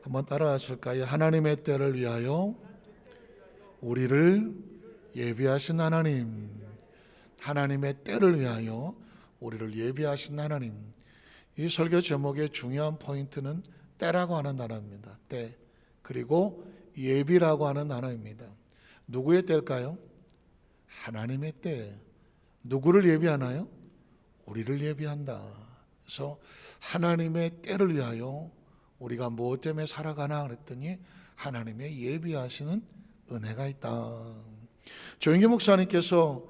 한번 따라하실까요? 하나님의 때를 위하여 우리를 예비하신 하나님, 하나님의 때를 위하여 우리를 예비하신 하나님. 이 설교 제목의 중요한 포인트는 때라고 하는 단어입니다. 때, 그리고 예비라고 하는 단어입니다. 누구의 때일까요? 하나님의 때. 누구를 예비하나요? 우리를 예비한다. 그래서 하나님의 때를 위하여 우리가 무엇 때문에 살아가나 그랬더니 하나님의 예비하시는 은혜가 있다. 조영기 목사님께서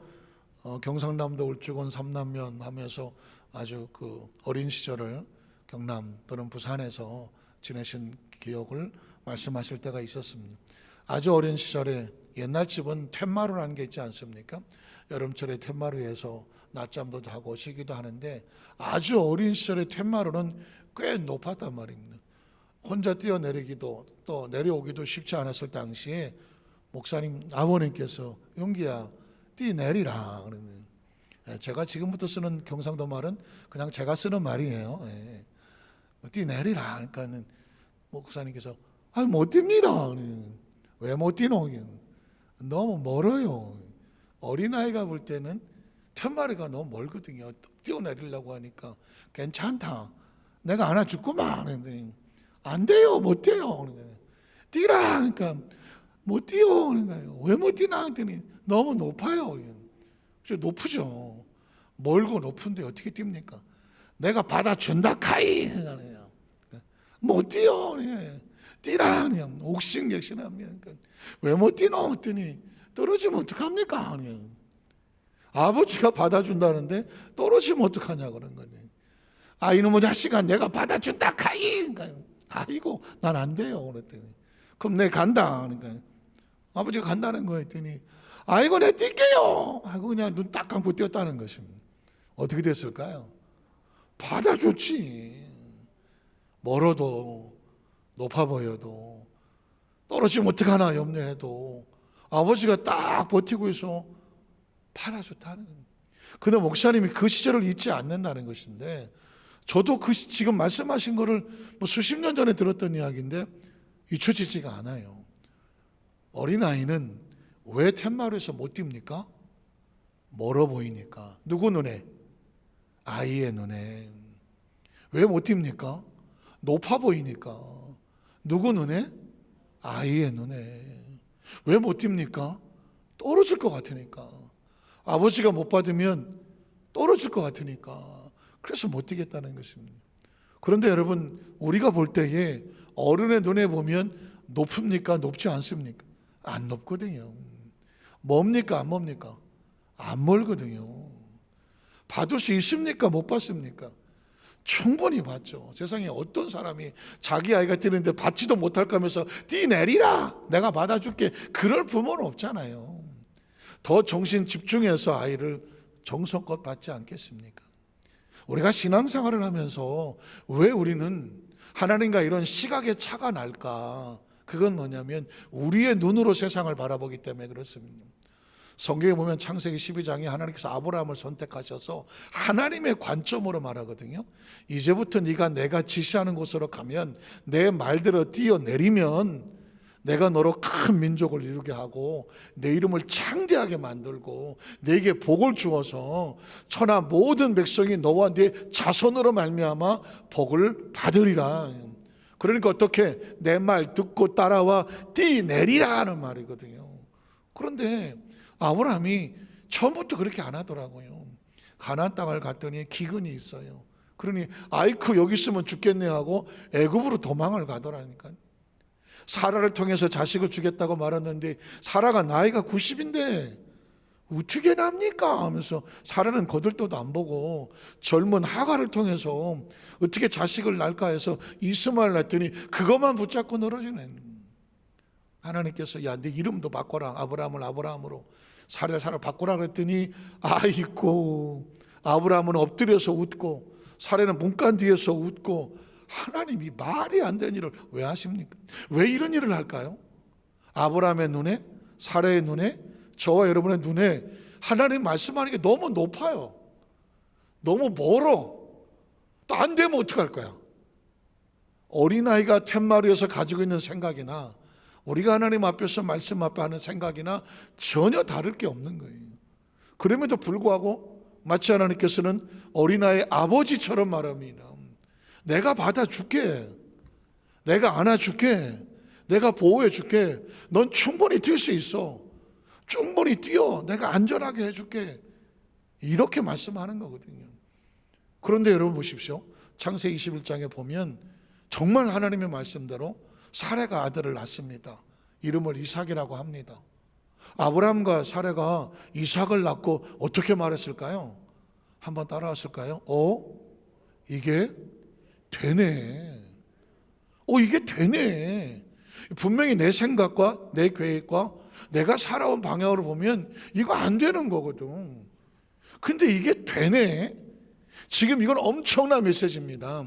경상남도 울주군 삼남면 하면서 아주 그 어린 시절을 경남 또는 부산에서 지내신 기억을 말씀하실 때가 있었습니다. 아주 어린 시절에 옛날 집은 텐마루라는 게 있지 않습니까? 여름철에 텐마루에서 낮잠도 자고 쉬기도 하는데 아주 어린 시절에 텐마루는 꽤 높았단 말입니다. 혼자 뛰어내리기도 또 내려오기도 쉽지 않았을 당시에 목사님 아버님께서 용기야 뛰내리라 그러면 제가 지금부터 쓰는 경상도 말은 그냥 제가 쓰는 말이에요. 뛰내리라 그러니까는 목사님께서 못 뜁니다. 왜 못 뛰노? 너무 멀어요. 어린아이가 볼 때는 텐마루가 너무 멀거든요. 뛰어내리려고 하니까 괜찮다. 내가 안아줄구만. 그랬더니 안 돼요. 못 뛰어요. 뛰라. 그러니까 못 뛰어. 그러니까요. 왜 못 뛰나? 했더니 너무 높아요. 높으죠. 멀고 높은데 어떻게 뜁니까? 내가 받아준다 카이. 못 뛰어. 뛰라. 그냥 옥신각신하면 왜 못 뛰노? 했더니 떨어지면 어떡합니까? 아버지가 받아준다는데 떨어지면 어떡하냐 그런 거네. 이놈의 자식아 내가 받아준다 카이. 아이고 난 안 돼요. 그랬더니 그럼 내 간다. 그러니까 아버지가 간다는 거 했더니 아이고 내 뛸게요 하고 그냥 눈 딱 감고 뛰었다는 것입니다. 어떻게 됐을까요? 받아줬지. 멀어도 높아 보여도 떨어지면 어떡하나 염려해도 아버지가 딱 버티고 있어 받아줬다는 겁니다. 근데 목사님이 그 시절을 잊지 않는다는 것인데 저도 지금 말씀하신 거를 수십 년 전에 들었던 이야기인데 잊혀지지가 않아요. 어린아이는 왜 텐마루에서 못 뜁니까? 멀어 보이니까. 누구 눈에? 아이의 눈에. 왜 못 뜁니까? 높아 보이니까. 누구 눈에? 아이의 눈에. 왜 못 뜁니까? 떨어질 것 같으니까. 아버지가 못 받으면 떨어질 것 같으니까. 그래서 못 뛰겠다는 것입니다. 그런데 여러분 우리가 볼 때에 어른의 눈에 보면 높습니까? 높지 않습니까? 안 높거든요. 뭡니까? 안 뭡니까? 안 멀거든요. 받을 수 있습니까? 못 받습니까? 충분히 받죠. 세상에 어떤 사람이 자기 아이가 뛰는데 받지도 못할까 하면서 뛰내리라 내가 받아줄게 그럴 부모는 없잖아요. 더 정신 집중해서 아이를 정성껏 받지 않겠습니까? 우리가 신앙생활을 하면서 왜 우리는 하나님과 이런 시각의 차가 날까? 그건 뭐냐면 우리의 눈으로 세상을 바라보기 때문에 그렇습니다. 성경에 보면 창세기 12장에 하나님께서 아브라함을 선택하셔서 하나님의 관점으로 말하거든요. 이제부터 네가 내가 지시하는 곳으로 가면 내 말대로 뛰어내리면 내가 너로 큰 민족을 이루게 하고 내 이름을 창대하게 만들고 네게 복을 주어서 천하 모든 백성이 너와 네 자손으로 말미암아 복을 받으리라. 그러니까 어떻게 내 말 듣고 따라와 뛰내리라 하는 말이거든요. 그런데 아브라함이 처음부터 그렇게 안 하더라고요. 가나안 땅을 갔더니 기근이 있어요. 그러니 아이쿠 여기 있으면 죽겠네 하고 애굽으로 도망을 가더라니까요. 사라를 통해서 자식을 주겠다고 말했는데 사라가 나이가 90인데 어떻게 납니까? 하면서 사라는 거들떠도 안 보고 젊은 하가를 통해서 어떻게 자식을 낳을까 해서 이스마엘 낳더니 그것만 붙잡고 늘어지네. 하나님께서 야, 네 이름도 바꿔라. 아브라함을 아브라함으로 사라를 사라 바꾸라 그랬더니 아이고 아브라함은 엎드려서 웃고 사라는 문간 뒤에서 웃고 하나님이 말이 안 되는 일을 왜 하십니까? 왜 이런 일을 할까요? 아브라함의 눈에 사라의 눈에 저와 여러분의 눈에 하나님 말씀하는 게 너무 높아요. 너무 멀어. 또 안 되면 어떡할 거야? 어린아이가 텐마루에서 가지고 있는 생각이나 우리가 하나님 앞에서 말씀 앞에 하는 생각이나 전혀 다를 게 없는 거예요. 그럼에도 불구하고 마치 하나님께서는 어린아이의 아버지처럼 말합니다. 내가 받아줄게, 내가 안아줄게, 내가 보호해줄게, 넌 충분히 뛸 수 있어, 충분히 뛰어, 내가 안전하게 해줄게, 이렇게 말씀하는 거거든요. 그런데 여러분 보십시오. 창세기 21장에 보면 정말 하나님의 말씀대로 사레가 아들을 낳습니다. 이름을 이삭이라고 합니다. 아브라함과 사레가 이삭을 낳고 어떻게 말했을까요? 한번 따라왔을까요? 이게 되네. 이게 되네. 분명히 내 생각과 내 계획과 내가 살아온 방향으로 보면 이거 안 되는 거거든. 근데 이게 되네. 지금 이건 엄청난 메시지입니다.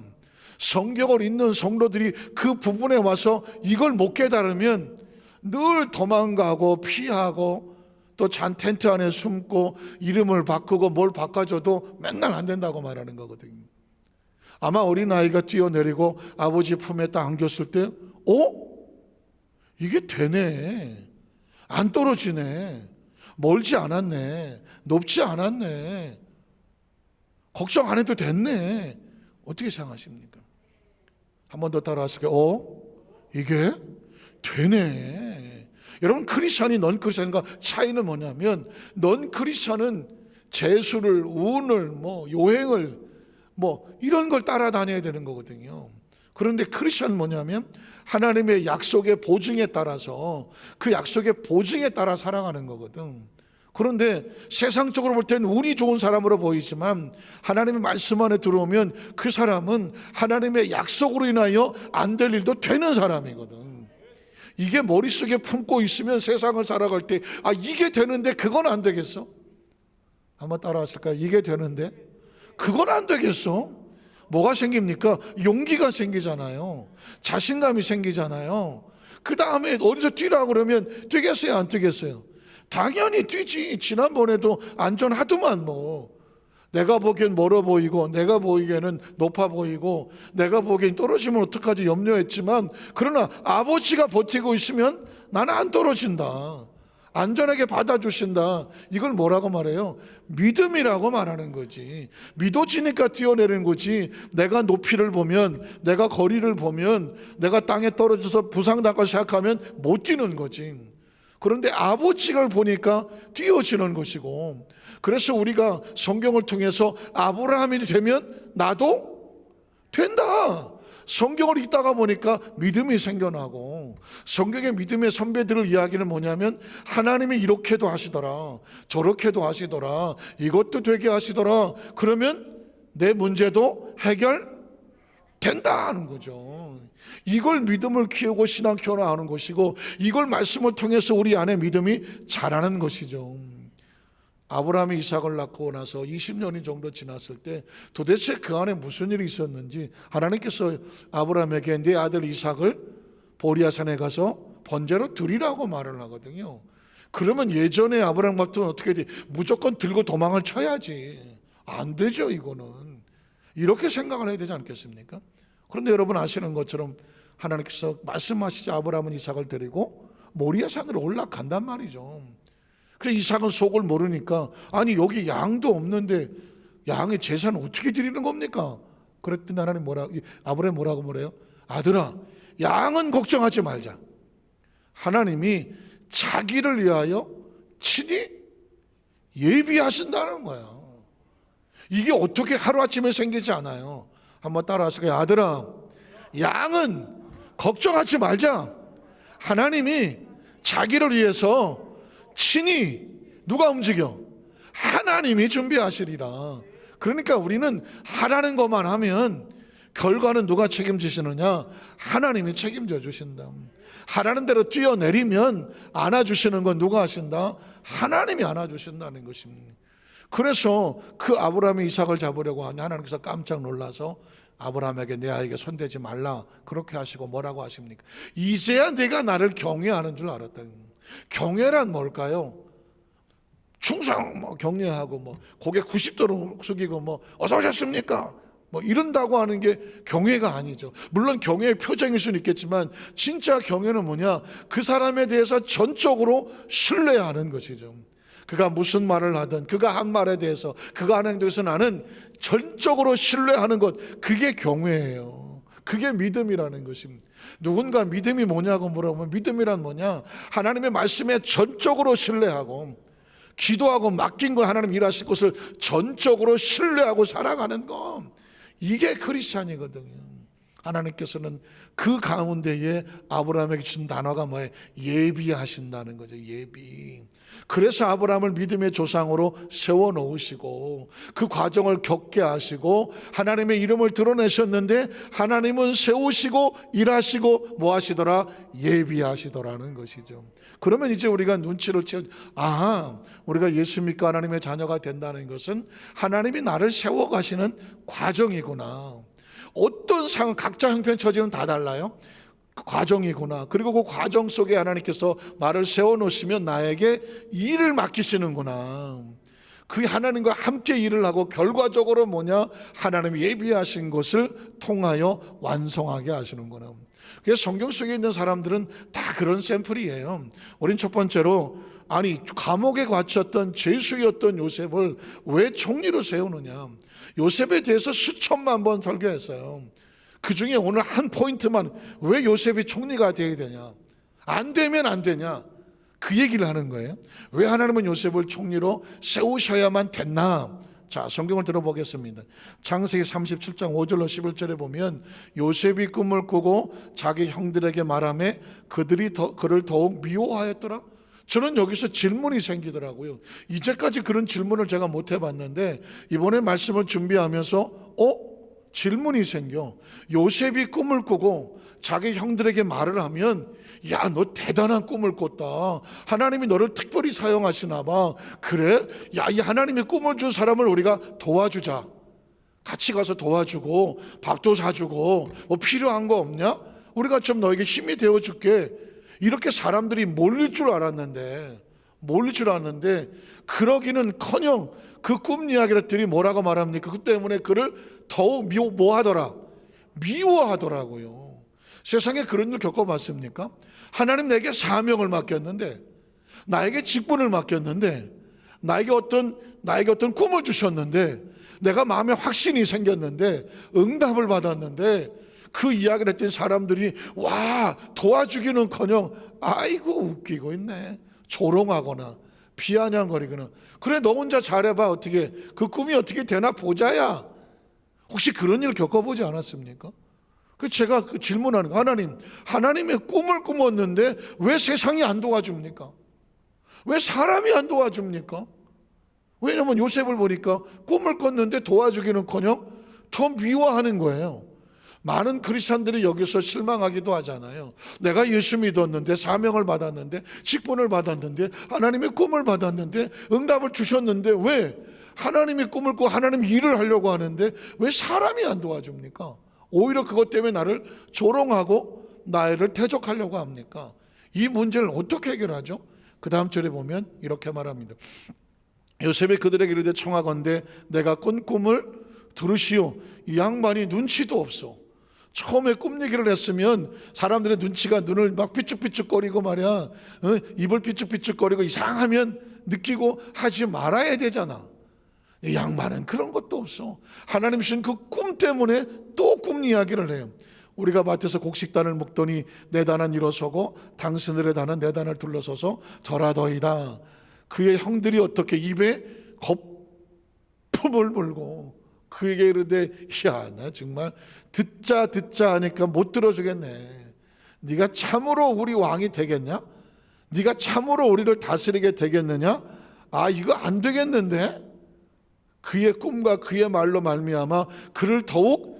성경을 읽는 성도들이 그 부분에 와서 이걸 못 깨달으면 늘 도망가고 피하고 또 잔 텐트 안에 숨고 이름을 바꾸고 뭘 바꿔줘도 맨날 안 된다고 말하는 거거든요. 아마 어린아이가 뛰어내리고 아버지 품에 딱 안겼을 때 이게 되네, 안 떨어지네, 멀지 않았네, 높지 않았네, 걱정 안 해도 됐네, 어떻게 생각하십니까? 한 번 더 따라하실게요. 이게 되네. 여러분, 크리스찬이 넌 크리스찬과 차이는 뭐냐면, 넌 크리스찬은 재수를, 운을, 요행을, 이런 걸 따라다녀야 되는 거거든요. 그런데 크리스찬은 뭐냐면 하나님의 약속의 보증에 따라서, 그 약속의 보증에 따라 살아가는 거거든. 그런데 세상적으로 볼 때는 운이 좋은 사람으로 보이지만 하나님의 말씀 안에 들어오면 그 사람은 하나님의 약속으로 인하여 안 될 일도 되는 사람이거든. 이게 머릿속에 품고 있으면 세상을 살아갈 때 이게 되는데 그건 안 되겠어? 한번 따라하실까요? 이게 되는데 그건 안 되겠어? 뭐가 생깁니까? 용기가 생기잖아요. 자신감이 생기잖아요. 그 다음에 어디서 뛰라고 그러면 뛰겠어요? 안 뛰겠어요? 당연히 뛰지. 지난번에도 안전하더만 내가 보기엔 멀어 보이고 내가 보기에는 높아 보이고 내가 보기엔 떨어지면 어떡하지 염려했지만, 그러나 아버지가 버티고 있으면 나는 안 떨어진다, 안전하게 받아주신다. 이걸 뭐라고 말해요? 믿음이라고 말하는 거지. 믿어지니까 뛰어내리는 거지. 내가 높이를 보면, 내가 거리를 보면, 내가 땅에 떨어져서 부상당할 생각하면 못 뛰는 거지. 그런데 아버지를 보니까 뛰어지는 것이고, 그래서 우리가 성경을 통해서 아브라함이 되면 나도 된다. 성경을 읽다가 보니까 믿음이 생겨나고, 성경의 믿음의 선배들을 이야기는 뭐냐면 하나님이 이렇게도 하시더라, 저렇게도 하시더라, 이것도 되게 하시더라. 그러면 내 문제도 해결된다 하는 거죠. 이걸 믿음을 키우고 신앙 키워나가는 것이고, 이걸 말씀을 통해서 우리 안에 믿음이 자라는 것이죠. 아브라함이 이삭을 낳고 나서 20년이 정도 지났을 때 도대체 그 안에 무슨 일이 있었는지 하나님께서 아브라함에게 네 아들 이삭을 보리아산에 가서 번제로 드리라고 말을 하거든요. 그러면 예전에 아브라함 같으면 어떻게 돼? 무조건 들고 도망을 쳐야지. 안 되죠. 이거는 이렇게 생각을 해야 되지 않겠습니까? 그런데 여러분 아시는 것처럼 하나님께서 말씀하시자 아브라함은 이삭을 데리고 모리아산으로 올라간단 말이죠. 그래서 이삭은 속을 모르니까 여기 양도 없는데 양의 제사는 어떻게 드리는 겁니까? 그랬더니 하나님 아브라함이 뭐라고 말해요? 아들아, 양은 걱정하지 말자. 하나님이 자기를 위하여 친히 예비하신다는 거야. 이게 어떻게 하루아침에 생기지 않아요. 한번 따라하세요. 아들아, 양은 걱정하지 말자. 하나님이 자기를 위해서 친히 누가 움직여? 하나님이 준비하시리라. 그러니까 우리는 하라는 것만 하면 결과는 누가 책임지시느냐? 하나님이 책임져 주신다. 하라는 대로 뛰어내리면 안아주시는 건 누가 하신다? 하나님이 안아주신다는 것입니다. 그래서 그 아브라함이 이삭을 잡으려고 하니 하나님께서 깜짝 놀라서 아브라함에게 내 아이에게 손대지 말라 그렇게 하시고 뭐라고 하십니까? 이제야 내가 나를 경외하는 줄 알았다는 거예요. 경외란 뭘까요? 충성, 경외하고 고개 90도로 숙이고 어서 오셨습니까? 뭐 이런다고 하는 게 경외가 아니죠. 물론 경외의 표정일 수는 있겠지만 진짜 경외는 뭐냐? 그 사람에 대해서 전적으로 신뢰하는 것이죠. 그가 무슨 말을 하든 그가 한 말에 대해서 그가 하는 행동에서 나는 전적으로 신뢰하는 것, 그게 경외예요. 그게 믿음이라는 것입니다. 누군가 믿음이 뭐냐고 물어보면 믿음이란 뭐냐? 하나님의 말씀에 전적으로 신뢰하고 기도하고 맡긴 거 하나님 일하실 것을 전적으로 신뢰하고 살아가는 거, 이게 크리스찬이거든요. 하나님께서는 그 가운데에 아브라함에게 준 단어가 뭐예요? 예비하신다는 거죠. 예비. 그래서 아브라함을 믿음의 조상으로 세워놓으시고 그 과정을 겪게 하시고 하나님의 이름을 드러내셨는데 하나님은 세우시고 일하시고 뭐 하시더라? 예비하시더라는 것이죠. 그러면 이제 우리가 눈치를 채워, 우리가 예수 믿고 하나님의 자녀가 된다는 것은 하나님이 나를 세워가시는 과정이구나. 어떤 상황, 각자 형편 처지는 다 달라요. 그 과정이구나. 그리고 그 과정 속에 하나님께서 나를 세워놓으시면 나에게 일을 맡기시는구나. 그 하나님과 함께 일을 하고 결과적으로 뭐냐? 하나님이 예비하신 것을 통하여 완성하게 하시는구나. 그래서 성경 속에 있는 사람들은 다 그런 샘플이에요. 우린 첫 번째로, 감옥에 갇혔던 죄수였던 요셉을 왜 총리로 세우느냐? 요셉에 대해서 수천만 번 설교했어요. 그 중에 오늘 한 포인트만, 왜 요셉이 총리가 되어야 되냐? 안 되면 안 되냐? 그 얘기를 하는 거예요. 왜 하나님은 요셉을 총리로 세우셔야만 됐나? 자, 성경을 들어보겠습니다. 창세기 37장 5절로 11절에 보면 요셉이 꿈을 꾸고 자기 형들에게 말하며 그들이 그를 더욱 미워하였더라. 저는 여기서 질문이 생기더라고요. 이제까지 그런 질문을 제가 못 해봤는데 이번에 말씀을 준비하면서 질문이 생겨. 요셉이 꿈을 꾸고 자기 형들에게 말을 하면, 야, 너 대단한 꿈을 꿨다. 하나님이 너를 특별히 사용하시나 봐. 그래? 야, 이 하나님이 꿈을 준 사람을 우리가 도와주자. 같이 가서 도와주고 밥도 사주고 뭐 필요한 거 없냐? 우리가 좀 너에게 힘이 되어줄게. 이렇게 사람들이 몰릴 줄 알았는데 그러기는커녕 그 꿈 이야기들이 뭐라고 말합니까? 그 때문에 그를 더욱 미워하더라고요. 세상에 그런 일 겪어봤습니까? 하나님 내게 사명을 맡겼는데, 나에게 직분을 맡겼는데, 나에게 어떤 꿈을 주셨는데, 내가 마음에 확신이 생겼는데, 응답을 받았는데, 그 이야기를 했던 사람들이 도와주기는커녕 아이고 웃기고 있네, 조롱하거나 비아냥거리거나, 그래 너 혼자 잘해봐, 어떻게 그 꿈이 어떻게 되나 보자야. 혹시 그런 일을 겪어보지 않았습니까? 그 제가 질문하는 거, 하나님의 꿈을 꾸었는데 왜 세상이 안 도와줍니까? 왜 사람이 안 도와줍니까? 왜냐하면 요셉을 보니까 꿈을 꿨는데 도와주기는커녕 더 미워하는 거예요. 많은 크리스찬들이 여기서 실망하기도 하잖아요. 내가 예수 믿었는데, 사명을 받았는데, 직분을 받았는데, 하나님의 꿈을 받았는데, 응답을 주셨는데 왜 하나님의 꿈을 꾸고 하나님 일을 하려고 하는데 왜 사람이 안 도와줍니까? 오히려 그것 때문에 나를 조롱하고 나를 대적하려고 합니까? 이 문제를 어떻게 해결하죠? 그 다음 절에 보면 이렇게 말합니다. 요셉이 그들에게 이르되 청하건대 내가 꾼 꿈을 들으시오. 이 양반이 눈치도 없어. 처음에 꿈 얘기를 했으면 사람들의 눈치가, 눈을 막 삐쭉삐쭉거리고 말이야, 입을 삐쭉삐쭉거리고 이상하면 느끼고 하지 말아야 되잖아. 이 양반은 그런 것도 없어. 하나님 주신 그 꿈 때문에 또 꿈 이야기를 해요. 우리가 밭에서 곡식단을 묶더니 내 단은 일어서고 당신들의 단은 내 단을 둘러서서 절하더이다. 그의 형들이 어떻게 입에 거품을 물고 그에게 이르되, 야, 나 정말 듣자 하니까 못 들어주겠네. 네가 참으로 우리 왕이 되겠냐? 네가 참으로 우리를 다스리게 되겠느냐? 이거 안 되겠는데? 그의 꿈과 그의 말로 말미암아 그를 더욱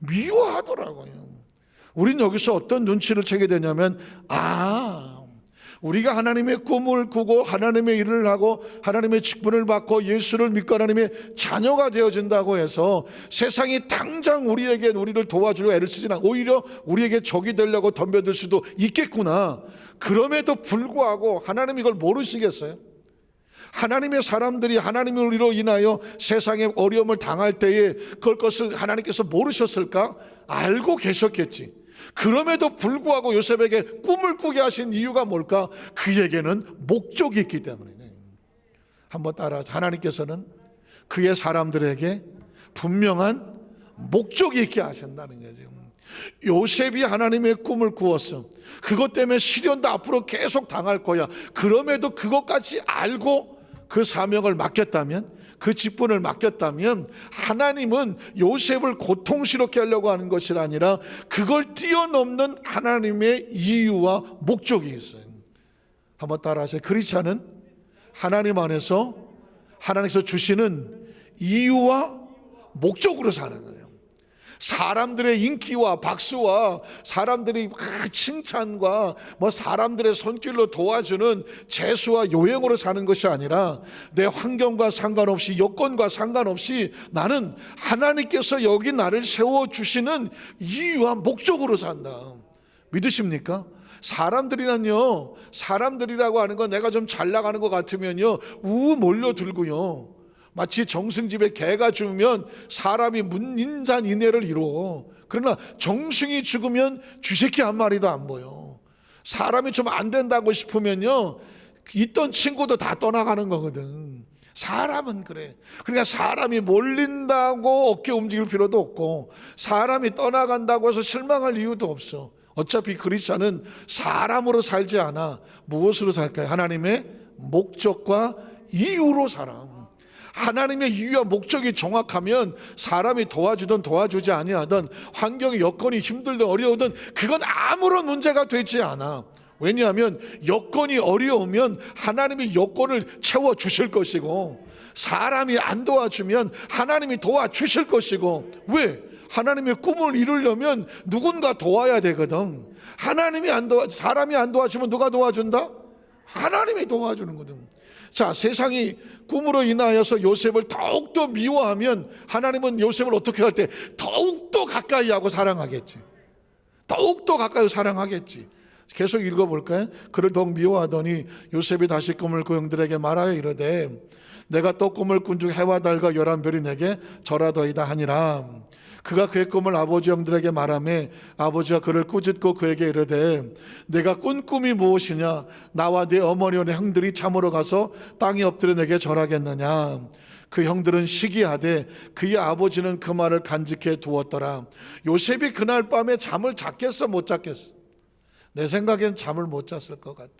미워하더라고요. 우린 여기서 어떤 눈치를 채게 되냐면, 우리가 하나님의 꿈을 꾸고 하나님의 일을 하고 하나님의 직분을 받고 예수를 믿고 하나님의 자녀가 되어진다고 해서 세상이 당장 우리를 도와주려고 애를 쓰지는 않고 오히려 우리에게 적이 되려고 덤벼들 수도 있겠구나. 그럼에도 불구하고 하나님 이걸 모르시겠어요? 하나님의 사람들이 하나님으로 인하여 세상에 어려움을 당할 때에 그것을 하나님께서 모르셨을까? 알고 계셨겠지. 그럼에도 불구하고 요셉에게 꿈을 꾸게 하신 이유가 뭘까? 그에게는 목적이 있기 때문이네. 한번 따라하자. 하나님께서는 그의 사람들에게 분명한 목적이 있게 하신다는 거죠. 요셉이 하나님의 꿈을 꾸었어. 그것 때문에 시련도 앞으로 계속 당할 거야. 그럼에도 그것까지 알고 그 사명을 맡겼다면, 그 직분을 맡겼다면, 하나님은 요셉을 고통스럽게 하려고 하는 것이 아니라 그걸 뛰어넘는 하나님의 이유와 목적이 있어요. 한번 따라하세요. 크리스찬은 하나님 안에서 하나님께서 주시는 이유와 목적으로 사는 거예요. 사람들의 인기와 박수와 사람들이 칭찬과 사람들의 손길로 도와주는 재수와 요행으로 사는 것이 아니라 내 환경과 상관없이, 여건과 상관없이 나는 하나님께서 여기 나를 세워주시는 이유와 목적으로 산다. 믿으십니까? 사람들이라고 하는 건 내가 좀 잘 나가는 것 같으면요, 몰려들고요, 마치 정승집에 개가 죽으면 사람이 문인잔인해를 이루어. 그러나 정승이 죽으면 쥐새끼 한 마리도 안 보여. 사람이 좀 안 된다고 싶으면요, 있던 친구도 다 떠나가는 거거든. 사람은 그래. 그러니까 사람이 몰린다고 어깨 움직일 필요도 없고, 사람이 떠나간다고 해서 실망할 이유도 없어. 어차피 그리스도는 사람으로 살지 않아. 무엇으로 살까요? 하나님의 목적과 이유로 살아. 하나님의 이유와 목적이 정확하면 사람이 도와주든 도와주지 아니하든, 환경이 여건이 힘들든 어려우든 그건 아무런 문제가 되지 않아. 왜냐하면 여건이 어려우면 하나님이 여건을 채워주실 것이고, 사람이 안 도와주면 하나님이 도와주실 것이고. 왜? 하나님의 꿈을 이루려면 누군가 도와야 되거든. 사람이 안 도와주면 누가 도와준다? 하나님이 도와주는 거든. 자, 세상이 꿈으로 인하여서 요셉을 더욱더 미워하면 하나님은 요셉을 어떻게 할 때 더욱더 가까이 하고 사랑하겠지. 더욱더 가까이 사랑하겠지. 계속 읽어볼까요? 그를 더욱 미워하더니 요셉이 다시 꿈을 그 형들에게 말하여 이르되, 내가 또 꿈을 꾼 중 해와 달과 열한 별이 내게 절하더이다 하니라. 그가 그의 꿈을 아버지 형들에게 말하매 아버지가 그를 꾸짖고 그에게 이르되, 내가 꾼 꿈이 무엇이냐? 나와 네 어머니와 내 형들이 참으로 가서 땅에 엎드려 내게 절하겠느냐? 그 형들은 시기하되 그의 아버지는 그 말을 간직해 두었더라. 요셉이 그날 밤에 잠을 잤겠어, 못 잤겠어? 내 생각엔 잠을 못 잤을 것 같아.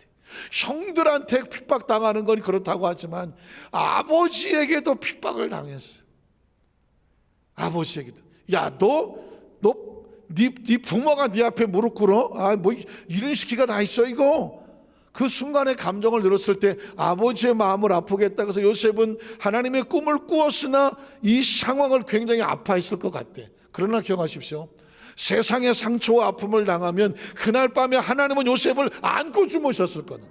형들한테 핍박당하는 건 그렇다고 하지만 아버지에게도 핍박을 당했어. 아버지에게도. 야, 네 부모가 네 앞에 무릎 꿇어? 이런 시기가 다 있어 이거? 그 순간의 감정을 들었을 때 아버지의 마음을 아프게 했다. 그래서 요셉은 하나님의 꿈을 꾸었으나 이 상황을 굉장히 아파했을 것 같대. 그러나 기억하십시오. 세상의 상처와 아픔을 당하면 그날 밤에 하나님은 요셉을 안고 주무셨을 거다.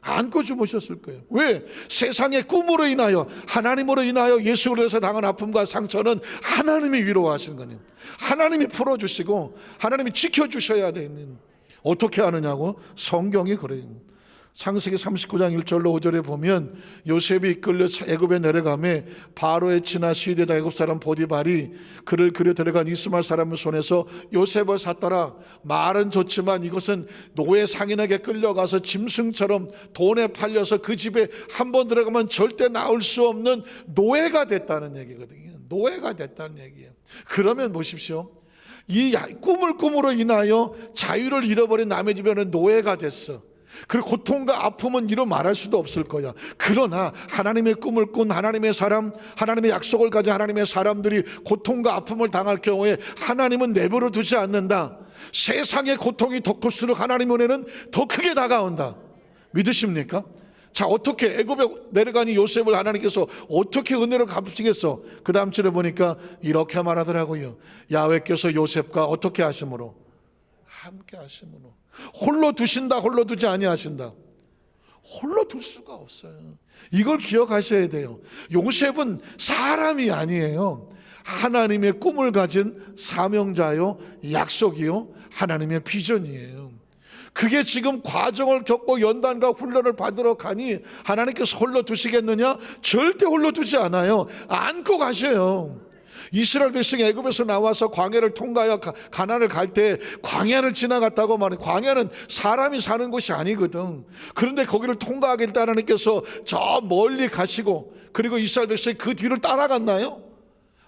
안고 주무셨을 거예요. 왜? 세상의 꿈으로 인하여, 하나님으로 인하여 예수로서 당한 아픔과 상처는 하나님이 위로하시는 거예요. 하나님이 풀어주시고 하나님이 지켜주셔야 되는. 어떻게 하느냐고? 성경이 그래요. 창세기 39장 1절로 5절에 보면 요셉이 이끌려 애굽에 내려가매 바로의 친아 시디다 애굽 사람 보디발이 그를 데려간 이스마엘 사람의 손에서 요셉을 샀더라. 말은 좋지만 이것은 노예 상인에게 끌려가서 짐승처럼 돈에 팔려서 그 집에 한번 들어가면 절대 나올 수 없는 노예가 됐다는 얘기거든요. 노예가 됐다는 얘기예요. 그러면 보십시오. 이 꿈으로 인하여 자유를 잃어버린 남의 집에는 노예가 됐어. 그리고 고통과 아픔은 이루 말할 수도 없을 거야. 그러나 하나님의 꿈을 꾼 하나님의 사람, 하나님의 약속을 가진 하나님의 사람들이 고통과 아픔을 당할 경우에 하나님은 내버려 두지 않는다. 세상의 고통이 더 클수록 하나님의 은혜는 더 크게 다가온다. 믿으십니까? 자, 어떻게 애굽에 내려가니 요셉을 하나님께서 어떻게 은혜로 갚으시겠어? 그 다음 절에 보니까 이렇게 말하더라고요. 야훼께서 요셉과 어떻게 하심으로? 함께 하심으로. 홀로 두신다, 홀로 두지 아니하신다. 홀로 둘 수가 없어요. 이걸 기억하셔야 돼요. 요셉은 사람이 아니에요. 하나님의 꿈을 가진 사명자요, 약속이요, 하나님의 비전이에요. 그게 지금 과정을 겪고 연단과 훈련을 받으러 가니 하나님께서 홀로 두시겠느냐? 절대 홀로 두지 않아요. 안고 가셔요. 이스라엘 백성이 애굽에서 나와서 광야를 통과하여 가나안을 갈 때 광야를 지나갔다고 말해. 광야는 사람이 사는 곳이 아니거든. 그런데 거기를 통과하겠다 하나님께서 저 멀리 가시고, 그리고 이스라엘 백성이 그 뒤를 따라갔나요?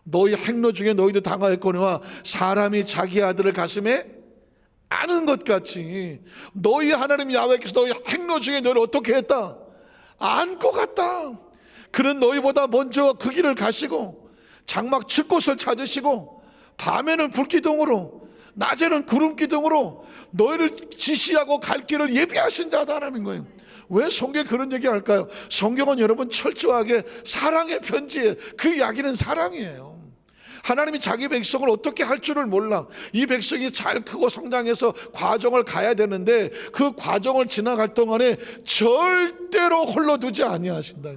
너희 행로 중에 너희도 당하였거니와 사람이 자기 아들을 가슴에 아는 것 같이 너희 하나님 야훼께서 너희 행로 중에 너를 어떻게 했다? 안고 갔다. 그는 너희보다 먼저 그 길을 가시고 장막 칠 곳을 찾으시고 밤에는 불기둥으로 낮에는 구름기둥으로 너희를 지시하고 갈 길을 예비하신 자다라는 거예요. 왜 성경에 그런 얘기 할까요? 성경은 여러분 철저하게 사랑의 편지예요. 그 이야기는 사랑이에요. 하나님이 자기 백성을 어떻게 할 줄을 몰라. 이 백성이 잘 크고 성장해서 과정을 가야 되는데 그 과정을 지나갈 동안에 절대로 홀로 두지 아니하신다.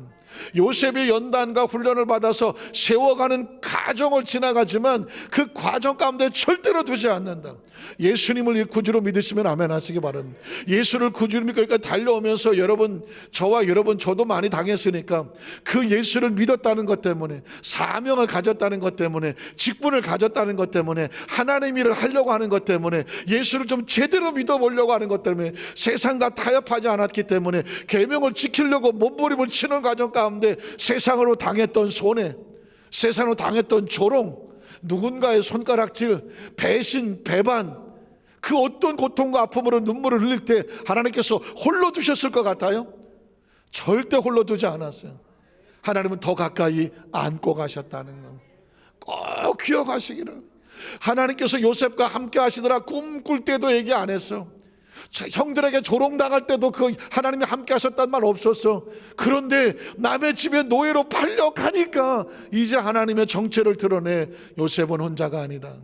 요셉이 연단과 훈련을 받아서 세워가는 과정을 지나가지만 그 과정 가운데 절대로 두지 않는다. 예수님을 구주로 믿으시면 아멘 하시기 바랍니다. 예수를 구주로 믿고 여기까지 달려오면서 여러분, 저와 여러분, 저도 많이 당했으니까 그 예수를 믿었다는 것 때문에, 사명을 가졌다는 것 때문에, 직분을 가졌다는 것 때문에, 하나님 일을 하려고 하는 것 때문에, 예수를 좀 제대로 믿어보려고 하는 것 때문에, 세상과 타협하지 않았기 때문에, 계명을 지키려고 몸부림을 치는 과정 가운데 세상으로 당했던 손해, 세상으로 당했던 조롱, 누군가의 손가락질, 배신, 배반, 그 어떤 고통과 아픔으로 눈물을 흘릴 때 하나님께서 홀로 두셨을 것 같아요? 절대 홀로 두지 않았어요. 하나님은 더 가까이 안고 가셨다는 거 꼭 기억하시기를. 하나님께서 요셉과 함께 하시더라 꿈꿀 때도 얘기 안 했어. 형들에게 조롱당할 때도 그 하나님이 함께 하셨단 말 없었어. 그런데 남의 집에 노예로 팔려가니까 이제 하나님의 정체를 드러내. 요셉은 혼자가 아니다.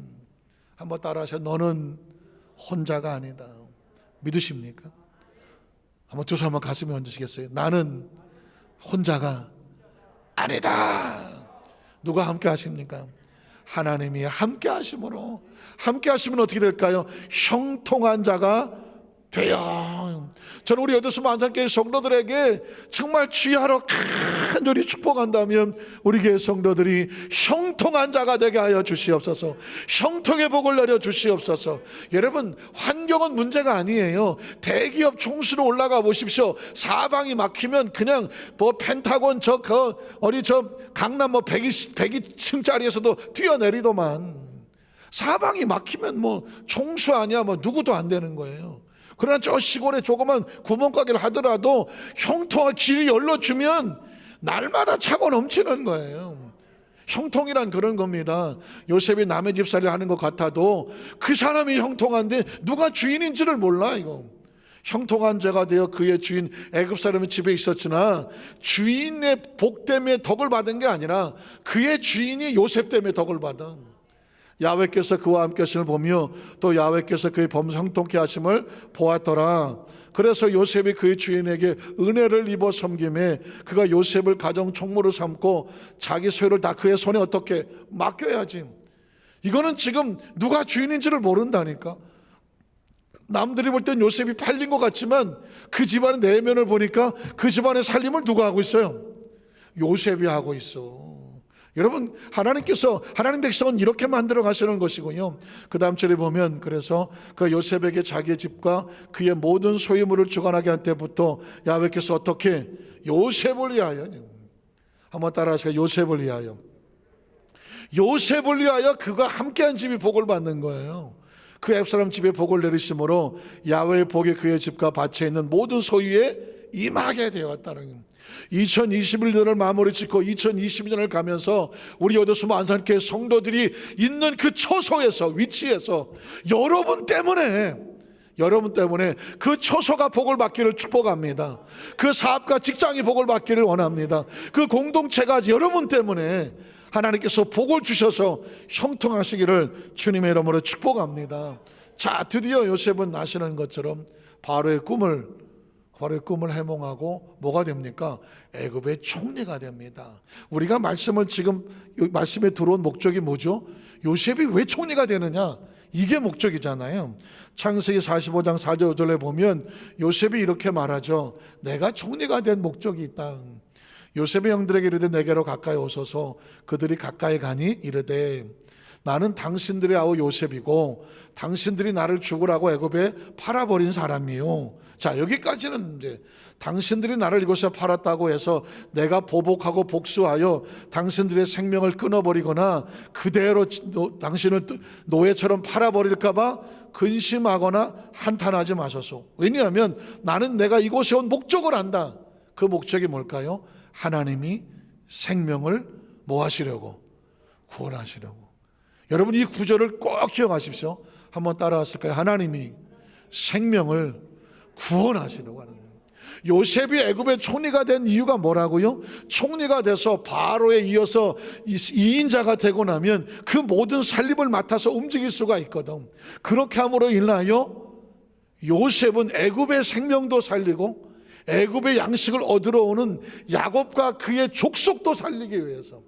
한번 따라하세요. 너는 혼자가 아니다. 믿으십니까? 한번 두 손 한번 가슴에 얹으시겠어요? 나는 혼자가 아니다. 누가 함께 하십니까? 하나님이 함께 하심으로, 함께 하시면 어떻게 될까요? 형통한 자가 돼요. 저는 우리 여도수 안산교회 성도들에게 정말 주의하러 간절히 축복한다면 우리 교회 성도들이 형통한 자가 되게 하여 주시옵소서. 형통의 복을 내려 주시옵소서. 여러분, 환경은 문제가 아니에요. 대기업 총수로 올라가 보십시오. 사방이 막히면 그냥 뭐 펜타곤 어디 강남 102층짜리에서도 뛰어내리더만. 사방이 막히면 뭐 총수 아니야 뭐 누구도 안 되는 거예요. 그러나 저 시골에 조그만 구멍가게를 하더라도 형통한 길이 열려주면 날마다 차고 넘치는 거예요. 형통이란 그런 겁니다. 요셉이 남의 집살이를 하는 것 같아도 그 사람이 형통한데 누가 주인인지를 몰라. 이거 형통한 자가 되어 그의 주인 애굽 사람의 집에 있었으나 주인의 복 때문에 덕을 받은 게 아니라 그의 주인이 요셉 때문에 덕을 받은. 야훼께서 그와 함께 하심을 보며 또 야훼께서 그의 범사 형통케 하심을 보았더라. 그래서 요셉이 그의 주인에게 은혜를 입어 섬김에 그가 요셉을 가정 총무로 삼고 자기 소유를 다 그의 손에 어떻게 맡겨야지. 이거는 지금 누가 주인인지를 모른다니까. 남들이 볼 땐 요셉이 팔린 것 같지만 그 집안의 내면을 보니까 그 집안의 살림을 누가 하고 있어요? 요셉이 하고 있어. 여러분, 하나님께서, 하나님 백성은 이렇게 만들어 가시는 것이고요. 그 다음 절에 보면, 그래서 그 요셉에게 자기의 집과 그의 모든 소유물을 주관하게 한 때부터 야훼께서 어떻게 요셉을 위하여, 한번 따라하세요. 요셉을 위하여, 요셉을 위하여 그가 함께한 집이 복을 받는 거예요. 그 앱사람 집에 복을 내리심으로 야훼의 복이 그의 집과 밭에 있는 모든 소유에 임하게 되었다는 겁니다. 2021년을 마무리 짓고 2022년을 가면서 우리 여도수 안산교회 성도들이 있는 그 처소에서, 위치에서 여러분 때문에 그 처소가 복을 받기를 축복합니다. 그 사업과 직장이 복을 받기를 원합니다. 그 공동체가 여러분 때문에 하나님께서 복을 주셔서 형통하시기를 주님의 이름으로 축복합니다. 자, 드디어 요셉은 아시는 것처럼 바로의 꿈을 해몽하고 뭐가 됩니까? 애굽의 총리가 됩니다. 우리가 말씀을 지금 말씀에 들어온 목적이 뭐죠? 요셉이 왜 총리가 되느냐? 이게 목적이잖아요. 창세기 45장 4절 5절에 보면 요셉이 이렇게 말하죠. 내가 총리가 된 목적이 있다. 요셉의 형들에게 이르되 내게로 가까이 오소서. 그들이 가까이 가니 이르되 나는 당신들의 아우 요셉이고 당신들이 나를 죽으라고 애굽에 팔아버린 사람이요. 자, 여기까지는 이제 당신들이 나를 이곳에 팔았다고 해서 내가 보복하고 복수하여 당신들의 생명을 끊어버리거나 그대로 당신을 노예처럼 팔아버릴까 봐 근심하거나 한탄하지 마소서. 왜냐하면 나는 내가 이곳에 온 목적을 안다. 그 목적이 뭘까요? 하나님이 생명을 뭐 하시려고? 구원하시려고. 여러분 이 구절을 꼭 기억하십시오. 한번 따라왔을까요? 하나님이 생명을 구원하시려고 하는 거예요. 요셉이 애굽의 총리가 된 이유가 뭐라고요? 총리가 돼서 바로에 이어서 2인자가 되고 나면 그 모든 살림을 맡아서 움직일 수가 있거든. 그렇게 함으로 인하여 요셉은 애굽의 생명도 살리고 애굽의 양식을 얻으러 오는 야곱과 그의 족속도 살리기 위해서.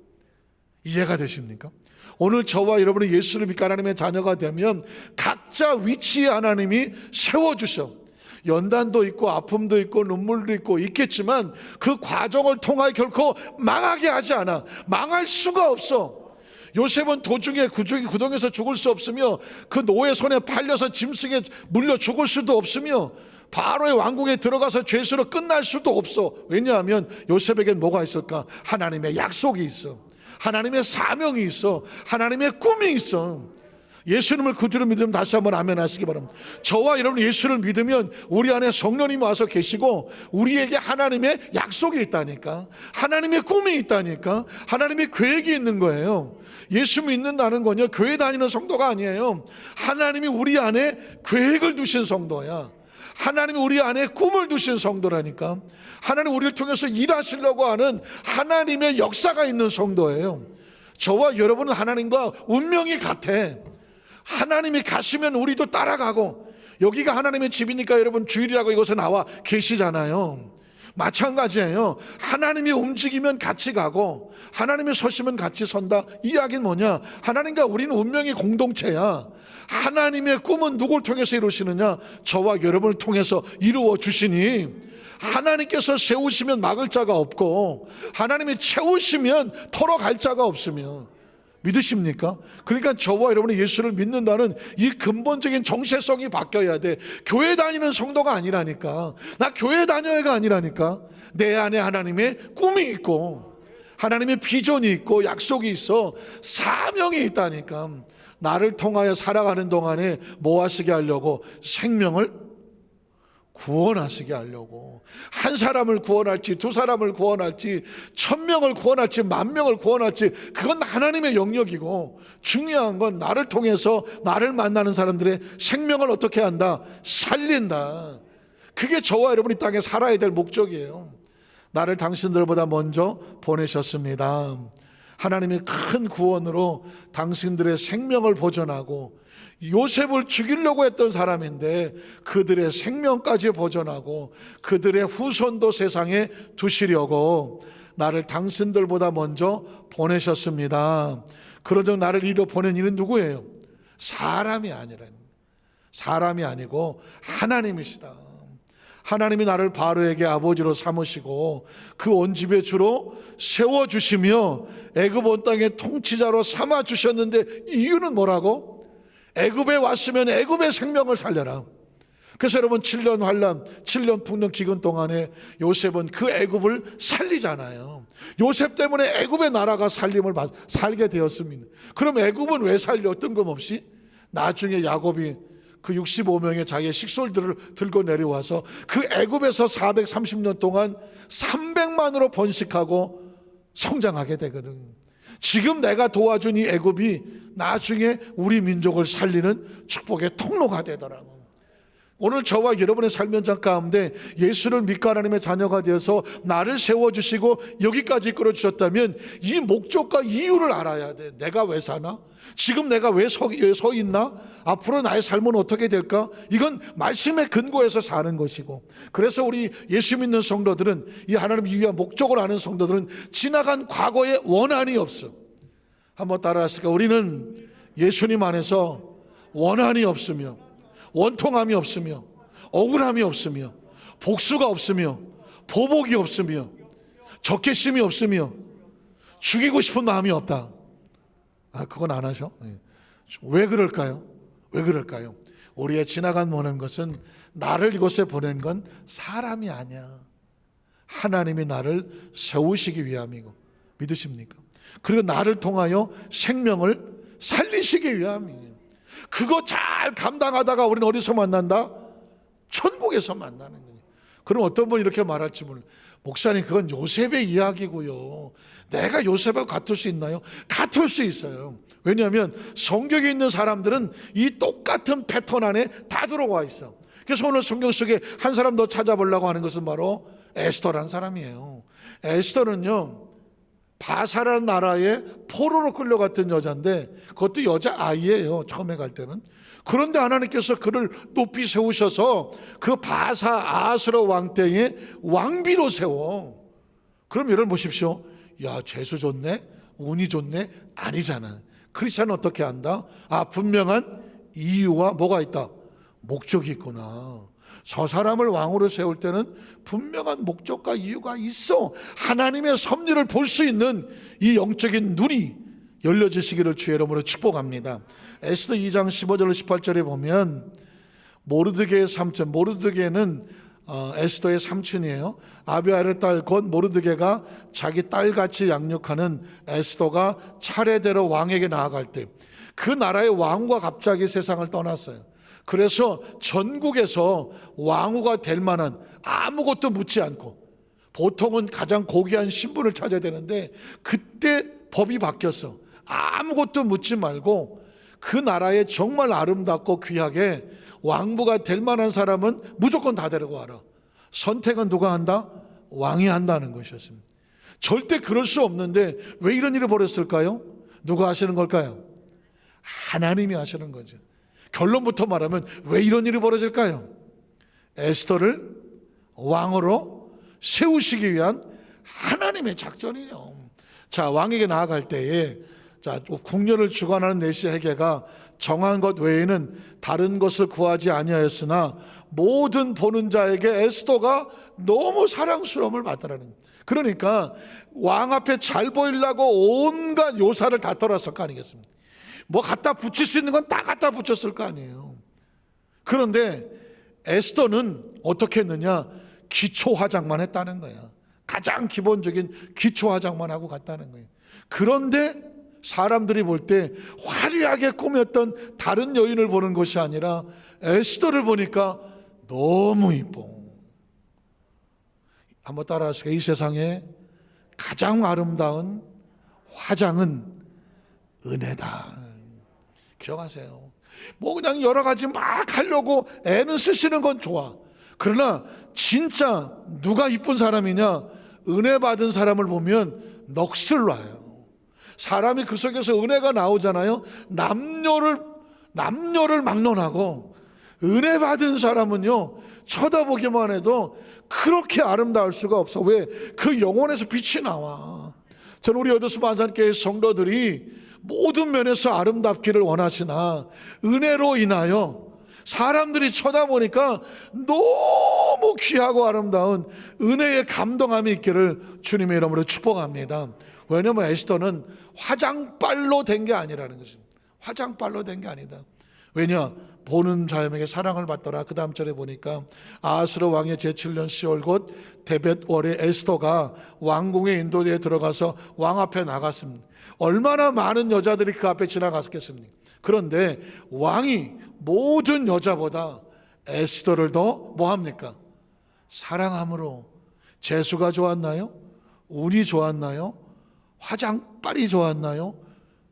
이해가 되십니까? 오늘 저와 여러분이 예수를 믿고 하나님의 자녀가 되면 각자 위치에 하나님이 세워주셔. 연단도 있고 아픔도 있고 눈물도 있고 있겠지만 그 과정을 통하여 결코 망하게 하지 않아. 망할 수가 없어. 요셉은 도중에 구덩이에서 죽을 수 없으며 그 노예 손에 팔려서 짐승에 물려 죽을 수도 없으며 바로의 왕궁에 들어가서 죄수로 끝날 수도 없어. 왜냐하면 요셉에겐 뭐가 있을까? 하나님의 약속이 있어. 하나님의 사명이 있어. 하나님의 꿈이 있어. 예수님을 구주로 믿으면 다시 한번 아멘 하시기 바랍니다. 저와 여러분 예수를 믿으면 우리 안에 성령님이 와서 계시고 우리에게 하나님의 약속이 있다니까. 하나님의 꿈이 있다니까. 하나님의 계획이 있는 거예요. 예수 믿는다는 건요 교회 다니는 성도가 아니에요. 하나님이 우리 안에 계획을 두신 성도야. 하나님이 우리 안에 꿈을 두신 성도라니까. 하나님 우리를 통해서 일하시려고 하는 하나님의 역사가 있는 성도예요. 저와 여러분은 하나님과 운명이 같아. 하나님이 가시면 우리도 따라가고, 여기가 하나님의 집이니까 여러분 주일이라고 이곳에 나와 계시잖아요. 마찬가지예요. 하나님이 움직이면 같이 가고 하나님이 서시면 같이 선다. 이 이야기는 뭐냐? 하나님과 우리는 운명의 공동체야. 하나님의 꿈은 누굴 통해서 이루시느냐? 저와 여러분을 통해서 이루어 주시니, 하나님께서 세우시면 막을 자가 없고 하나님이 채우시면 털어갈 자가 없으며. 믿으십니까? 그러니까 저와 여러분이 예수를 믿는다는 이 근본적인 정체성이 바뀌어야 돼. 교회 다니는 성도가 아니라니까. 나 교회 다녀야가 아니라니까. 내 안에 하나님의 꿈이 있고 하나님의 비전이 있고 약속이 있어. 사명이 있다니까. 나를 통하여 살아가는 동안에 뭐 하시게 하려고? 생명을 구원하시게 하려고. 한 사람을 구원할지 두 사람을 구원할지 1000명을 구원할지 10,000명을 구원할지 그건 하나님의 영역이고, 중요한 건 나를 통해서 나를 만나는 사람들의 생명을 어떻게 한다? 살린다. 그게 저와 여러분이 땅에 살아야 될 목적이에요. 나를 당신들보다 먼저 보내셨습니다. 하나님의 큰 구원으로 당신들의 생명을 보존하고, 요셉을 죽이려고 했던 사람인데 그들의 생명까지 보존하고 그들의 후손도 세상에 두시려고 나를 당신들보다 먼저 보내셨습니다. 그러자 나를 이로 보낸 이는 누구예요? 사람이 아니고 하나님이시다. 하나님이 나를 바로에게 아버지로 삼으시고 그 온 집의 주로 세워주시며 애굽 온 땅의 통치자로 삼아주셨는데, 이유는 뭐라고? 애굽에 왔으면 애굽의 생명을 살려라. 그래서 여러분 7년 환란, 7년 풍년 기근 동안에 요셉은 그 애굽을 살리잖아요. 요셉 때문에 애굽의 나라가 살게 되었습니다. 그럼 애굽은 왜 살려? 뜬금없이? 나중에 야곱이 그 65명의 자기의 식솔들을 들고 내려와서 그 애굽에서 430년 동안 300만으로 번식하고 성장하게 되거든. 지금 내가 도와준 이 애굽이 나중에 우리 민족을 살리는 축복의 통로가 되더라고. 오늘 저와 여러분의 삶 현장 가운데 예수를 믿고 하나님의 자녀가 되어서 나를 세워주시고 여기까지 이끌어주셨다면 이 목적과 이유를 알아야 돼. 내가 왜 사나? 지금 내가 왜 서 있나? 앞으로 나의 삶은 어떻게 될까? 이건 말씀의 근거에서 사는 것이고, 그래서 우리 예수 믿는 성도들은, 이 하나님 위한 목적을 아는 성도들은 지나간 과거에 원한이 없어. 한번 따라하실까? 우리는 예수님 안에서 원한이 없으며 원통함이 없으며 억울함이 없으며 복수가 없으며 보복이 없으며 적개심이 없으며 죽이고 싶은 마음이 없다. 그건 안 하셔? 왜 그럴까요? 왜 그럴까요? 우리의 지나간 모든 것은 나를 이곳에 보낸 건 사람이 아니야. 하나님이 나를 세우시기 위함이고, 믿으십니까? 그리고 나를 통하여 생명을 살리시기 위함이에요. 그거 잘 감당하다가 우리는 어디서 만난다? 천국에서 만나는 거예요. 그럼 어떤 분이 이렇게 말할지 몰라요. 목사님, 그건 요셉의 이야기고요. 내가 요셉하고 같을 수 있나요? 같을 수 있어요. 왜냐하면 성경에 있는 사람들은 이 똑같은 패턴 안에 다 들어와 있어. 그래서 오늘 성경 속에 한 사람 더 찾아보려고 하는 것은 바로 에스더라는 사람이에요. 에스더는요, 바사라는 나라의 포로로 끌려갔던 여자인데, 그것도 여자아이예요, 처음에 갈 때는. 그런데 하나님께서 그를 높이 세우셔서 그 바사 아수르 왕 때에 왕비로 세워. 그럼 여러분 보십시오. 야, 재수 좋네, 운이 좋네? 아니잖아. 크리스찬은 어떻게 한다? 분명한 이유와 뭐가 있다? 목적이 있구나. 저 사람을 왕으로 세울 때는 분명한 목적과 이유가 있어. 하나님의 섭리를 볼 수 있는 이 영적인 눈이 열려지시기를 주의 이름으로 축복합니다. 에스더 2장 15절 18절에 보면 모르드게의 삼촌, 모르드게는 에스더의 삼촌이에요. 아비아의 딸 곧 모르드게가 자기 딸같이 양육하는 에스더가 차례대로 왕에게 나아갈 때 그 나라의 왕후가 갑자기 세상을 떠났어요. 그래서 전국에서 왕후가 될 만한 아무것도 묻지 않고, 보통은 가장 고귀한 신분을 찾아야 되는데 그때 법이 바뀌었어. 아무것도 묻지 말고 그 나라에 정말 아름답고 귀하게 왕부가 될 만한 사람은 무조건 다 데리고 와라. 선택은 누가 한다? 왕이 한다는 것이었습니다. 절대 그럴 수 없는데 왜 이런 일을 벌였을까요? 누가 하시는 걸까요? 하나님이 하시는 거죠. 결론부터 말하면 왜 이런 일이 벌어질까요? 에스더를 왕으로 세우시기 위한 하나님의 작전이죠. 자, 왕에게 나아갈 때에 국녀를 주관하는 내시 헤게가 정한 것 외에는 다른 것을 구하지 아니하였으나 모든 보는 자에게 에스더가 너무 사랑스러움을 받더라는 거예요. 그러니까 왕 앞에 잘 보이려고 온갖 요사를 다 떨었을 거 아니겠습니까? 뭐 갖다 붙일 수 있는 건 다 갖다 붙였을 거 아니에요. 그런데 에스더는 어떻게 했느냐? 기초 화장만 했다는 거야. 가장 기본적인 기초 화장만 하고 갔다는 거예요. 그런데 사람들이 볼 때 화려하게 꾸몄던 다른 여인을 보는 것이 아니라 에스더를 보니까 너무 이뻐. 한번 따라하시죠. 이 세상에 가장 아름다운 화장은 은혜다. 기억하세요. 뭐 그냥 여러 가지 막 하려고 애는 쓰시는 건 좋아. 그러나 진짜 누가 이쁜 사람이냐? 은혜 받은 사람을 보면 넋을 놔요. 사람이 그 속에서 은혜가 나오잖아요. 남녀를 막론하고 은혜 받은 사람은요, 쳐다보기만 해도 그렇게 아름다울 수가 없어. 왜? 그 영혼에서 빛이 나와. 저는 우리 여도수 만산교회 성도들이 모든 면에서 아름답기를 원하시나 은혜로 인하여 사람들이 쳐다보니까 너무 귀하고 아름다운 은혜의 감동함이 있기를 주님의 이름으로 축복합니다. 왜냐하면 에스더는 화장빨로 된 게 아니라는 것입니다. 화장빨로 된 게 아니다. 왜냐? 보는 자에게 사랑을 받더라. 그 다음 절에 보니까 아하스로 왕의 제7년 10월 곧 데벳월에 에스더가 왕궁의 인도대에 들어가서 왕 앞에 나갔습니다. 얼마나 많은 여자들이 그 앞에 지나갔겠습니까? 그런데 왕이 모든 여자보다 에스더를 더 뭐합니까? 사랑함으로. 재수가 좋았나요? 운이 좋았나요? 화장빨이 좋았나요?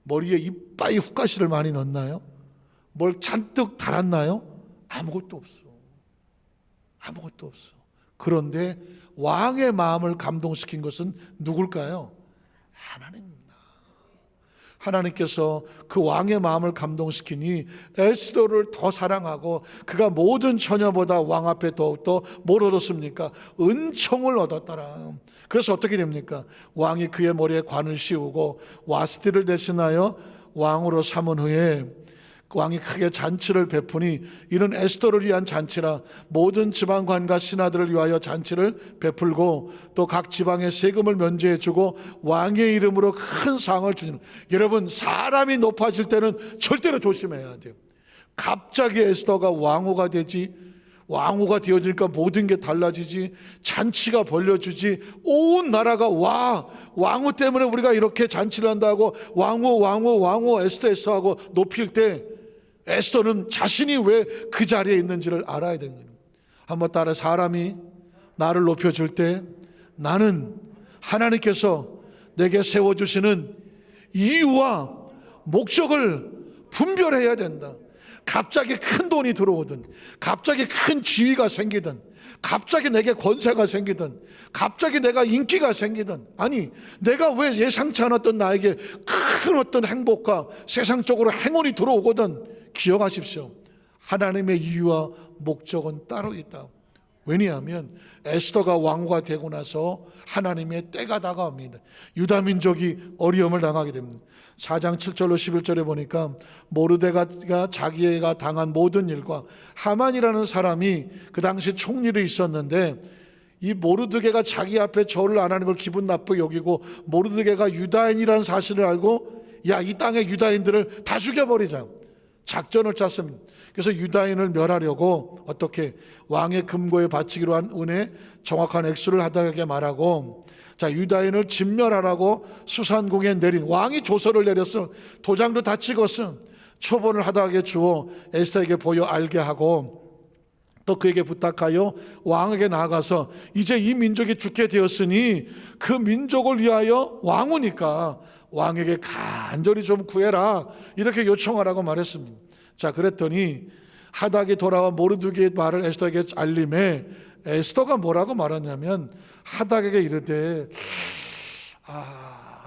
머리에 이빠이 훅가시를 많이 넣었나요? 뭘 잔뜩 달았나요? 아무것도 없어. 아무것도 없어. 그런데 왕의 마음을 감동시킨 것은 누굴까요? 하나님입니다. 하나님께서 그 왕의 마음을 감동시키니 에스더를 더 사랑하고 그가 모든 처녀보다 왕 앞에 더욱더 뭘 얻었습니까? 은총을 얻었더라. 그래서 어떻게 됩니까? 왕이 그의 머리에 관을 씌우고 와스티를 대신하여 왕으로 삼은 후에 왕이 크게 잔치를 베푸니 이는 에스더를 위한 잔치라. 모든 지방관과 신하들을 위하여 잔치를 베풀고 또 각 지방의 세금을 면제해 주고 왕의 이름으로 큰 상을 주는. 여러분, 사람이 높아질 때는 절대로 조심해야 돼요. 갑자기 에스더가 왕후가 되지, 왕후가 되어지니까 모든 게 달라지지, 잔치가 벌려주지, 온 나라가 와, 왕후 때문에 우리가 이렇게 잔치를 한다고 왕후 에스더 하고 높일 때 에스더는 자신이 왜 그 자리에 있는지를 알아야 되는 거예요. 한번 따라, 사람이 나를 높여줄 때 나는 하나님께서 내게 세워주시는 이유와 목적을 분별해야 된다. 갑자기 큰 돈이 들어오든, 갑자기 큰 지위가 생기든, 갑자기 내게 권세가 생기든, 갑자기 내가 인기가 생기든, 아니 내가 왜 예상치 않았던 나에게 큰 어떤 행복과 세상적으로 행운이 들어오거든, 기억하십시오. 하나님의 이유와 목적은 따로 있다. 왜냐하면 에스더가 왕후가 되고 나서 하나님의 때가 다가옵니다. 유다 민족이 어려움을 당하게 됩니다. 4장 7절로 11절에 보니까 모르드게가 자기가 당한 모든 일과 하만이라는 사람이 그 당시 총리로 있었는데, 이 모르드게가 자기 앞에 절을 안 하는 걸 기분 나쁘게 여기고 모르드게가 유다인이라는 사실을 알고, 야, 이 땅의 유다인들을 다 죽여버리자, 작전을 짰습니다. 그래서 유다인을 멸하려고 어떻게 왕의 금고에 바치기로 한 은에 정확한 액수를 하다하게 말하고, 자, 유다인을 진멸하라고 수산궁에 내린, 왕이 조서를 내렸어. 도장도 다 찍었어. 초본을 하다하게 주어 에스더에게 보여 알게 하고, 또 그에게 부탁하여 왕에게 나아가서 이제 이 민족이 죽게 되었으니 그 민족을 위하여 왕후니까 왕에게 간절히 좀 구해라, 이렇게 요청하라고 말했습니다. 자, 그랬더니 하닥이 돌아와 모르드게의 말을 에스더에게 알림해 에스더가 뭐라고 말하냐면, 하닥에게 이르되,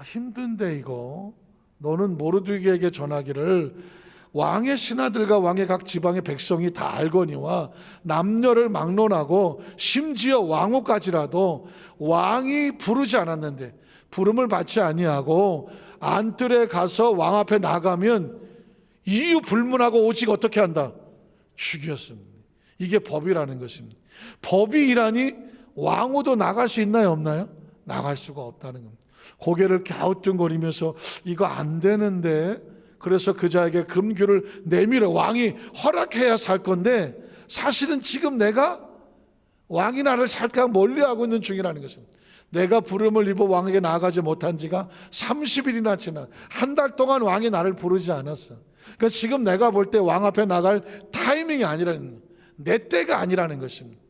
힘든데 이거 너는 모르드게에게 전하기를 왕의 신하들과 왕의 각 지방의 백성이 다 알거니와 남녀를 막론하고 심지어 왕후까지라도 왕이 부르지 않았는데 부름을 받지 아니하고 안뜰에 가서 왕 앞에 나가면 이유 불문하고 오직 어떻게 한다? 죽였습니다. 이게 법이라는 것입니다. 법이라니 왕후도 나갈 수 있나요, 없나요? 나갈 수가 없다는 겁니다. 고개를 갸우뚱거리면서 이거 안 되는데, 그래서 그자에게 금규를 내밀어. 왕이 허락해야 살 건데 사실은 지금 내가 왕이 나를 살짝 멀리하고 있는 중이라는 것입니다. 내가 부름을 입어 왕에게 나아가지 못한 지가 30일이나 지나, 한 달 동안 왕이 나를 부르지 않았어. 그러니까 지금 내가 볼 때 왕 앞에 나갈 타이밍이 아니라는, 내 때가 아니라는 것입니다.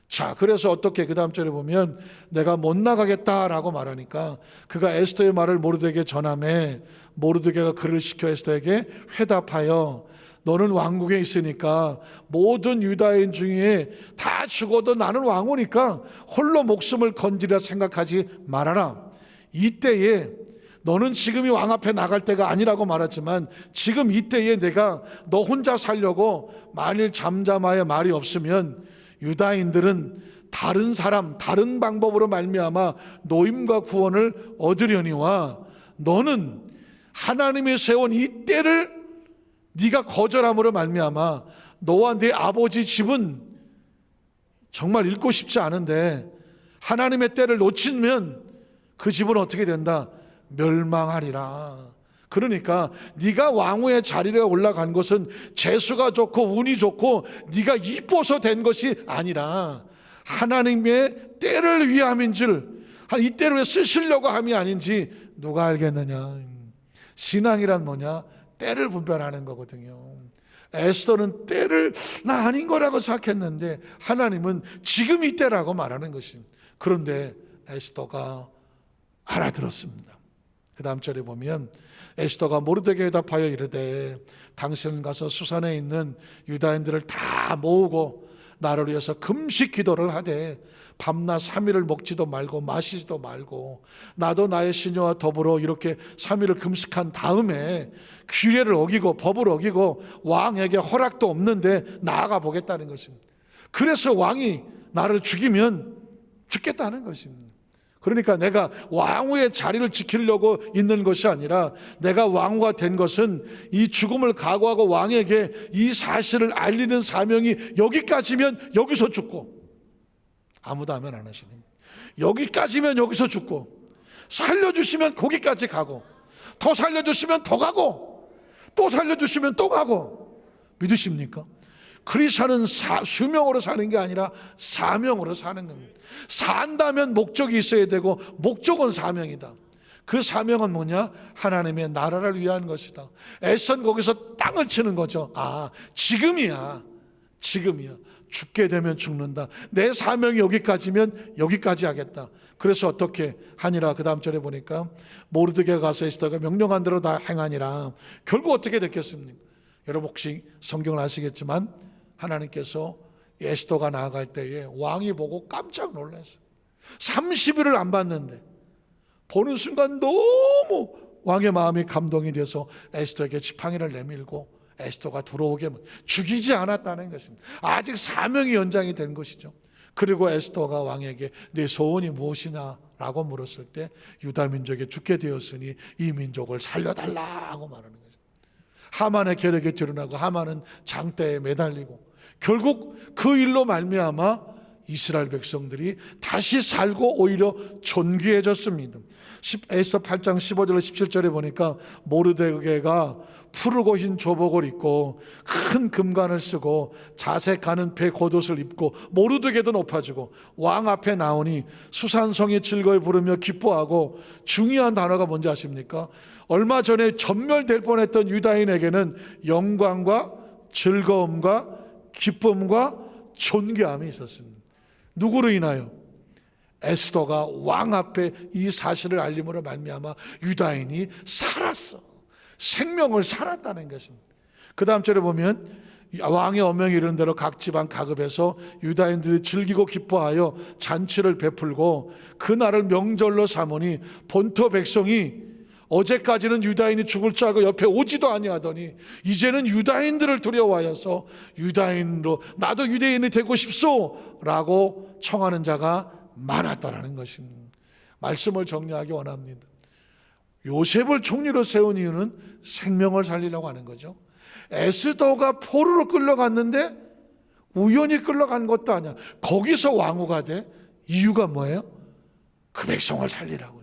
자, 그래서 어떻게, 그 다음 절에 보면 내가 못 나가겠다라고 말하니까 그가 에스더의 말을 모르드게에게 전하매 모르드게가 그를 시켜 에스더에게 회답하여, 너는 왕국에 있으니까 모든 유다인 중에 다 죽어도 나는 왕후니까 홀로 목숨을 건지려 생각하지 말아라. 이때에 너는 지금이 왕 앞에 나갈 때가 아니라고 말했지만 지금 이때에 내가 너 혼자 살려고 만일 잠잠하여 말이 없으면 유다인들은 다른 사람, 다른 방법으로 말미암아 노임과 구원을 얻으려니와 너는 하나님이 세운 이 때를 네가 거절함으로 말미암아 너와 네 아버지 집은 정말 잃고 싶지 않은데 하나님의 때를 놓치면 그 집은 어떻게 된다? 멸망하리라. 그러니까 네가 왕후의 자리에 올라간 것은 재수가 좋고 운이 좋고 네가 이뻐서 된 것이 아니라 하나님의 때를 위함인 줄, 이 때를 왜 쓰시려고 함이 아닌지 누가 알겠느냐. 신앙이란 뭐냐? 때를 분별하는 거거든요. 에스더는 때를 나 아닌 거라고 생각했는데 하나님은 지금 이 때라고 말하는 것입니다. 그런데 에스더가 알아들었습니다. 그 다음 절에 보면 에스더가 모르드게에게 답하여 이르되, 당신은 가서 수산에 있는 유다인들을 다 모으고 나를 위해서 금식 기도를 하되 밤낮 3일을 먹지도 말고 마시지도 말고, 나도 나의 시녀와 더불어 이렇게 3일을 금식한 다음에 규례를 어기고 법을 어기고 왕에게 허락도 없는데 나아가 보겠다는 것입니다. 그래서 왕이 나를 죽이면 죽겠다는 것입니다. 그러니까 내가 왕후의 자리를 지키려고 있는 것이 아니라 내가 왕후가 된 것은 이 죽음을 각오하고 왕에게 이 사실을 알리는 사명이 여기까지면 여기서 죽고, 아무도 아멘 안 하시네. 여기까지면 여기서 죽고, 살려주시면 거기까지 가고, 더 살려주시면 더 가고, 또 살려주시면 또 가고. 믿으십니까? 크리스천은 수명으로 사는 게 아니라 사명으로 사는 겁니다. 산다면 목적이 있어야 되고 목적은 사명이다. 그 사명은 뭐냐? 하나님의 나라를 위한 것이다. 애선 거기서 땅을 치는 거죠. 지금이야. 죽게 되면 죽는다. 내 사명이 여기까지면 여기까지 하겠다. 그래서 어떻게 하니라. 그 다음 절에 보니까 모르드게가 가서 에스더가 명령한 대로 다 행하니라. 결국 어떻게 됐겠습니까? 여러분 혹시 성경을 아시겠지만 하나님께서 에스더가 나아갈 때에 왕이 보고 깜짝 놀랐어요. 30일을 안 봤는데 보는 순간 너무 왕의 마음이 감동이 돼서 에스더에게 지팡이를 내밀고 에스더가 들어오게 죽이지 않았다는 것입니다. 아직 사명이 연장이 된 것이죠. 그리고 에스더가 왕에게 내 소원이 무엇이냐 라고 물었을 때 유다 민족에 죽게 되었으니 이 민족을 살려달라고 말하는 거죠. 하만의 계략에 드러나고 하만은 장대에 매달리고 결국 그 일로 말미암아 이스라엘 백성들이 다시 살고 오히려 존귀해졌습니다. 에스더 8장 15절로 17절에 보니까 모르드게가 푸르고 흰 조복을 입고 큰 금관을 쓰고 자색 가는 배 겉옷을 입고 모르드게도 높아지고 왕 앞에 나오니 수산성이 즐거이 부르며 기뻐하고, 중요한 단어가 뭔지 아십니까? 얼마 전에 전멸될 뻔했던 유다인에게는 영광과 즐거움과 기쁨과 존귀함이 있었습니다. 누구로 인하여? 에스더가 왕 앞에 이 사실을 알림으로 말미암아 유다인이 살았어. 생명을 살았다는 것입니다. 그 다음 절에 보면 왕의 어명이 이르는 대로 각 지방 각읍에서 유다인들이 즐기고 기뻐하여 잔치를 베풀고 그날을 명절로 삼으니 본토 백성이 어제까지는 유다인이 죽을 줄 알고 옆에 오지도 아니하더니 이제는 유다인들을 두려워하여서 유다인으로 나도 유대인이 되고 싶소 라고 청하는 자가 많았다라는 것입니다. 말씀을 정리하기 원합니다. 요셉을 총리로 세운 이유는 생명을 살리려고 하는 거죠. 에스더가 포로로 끌려갔는데 우연히 끌려간 것도 아니야. 거기서 왕후가 돼. 이유가 뭐예요? 그 백성을 살리라고.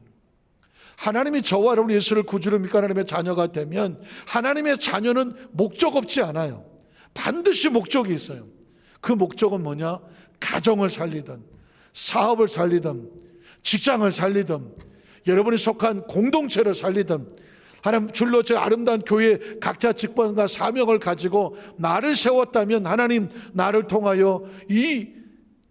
하나님이 저와 여러분 예수를 구주로 믿고 하나님의 자녀가 되면 하나님의 자녀는 목적 없지 않아요. 반드시 목적이 있어요. 그 목적은 뭐냐? 가정을 살리든 사업을 살리든 직장을 살리든 여러분이 속한 공동체를 살리든 하나님 줄로 제 아름다운 교회 각자 직분과 사명을 가지고 나를 세웠다면 하나님 나를 통하여 이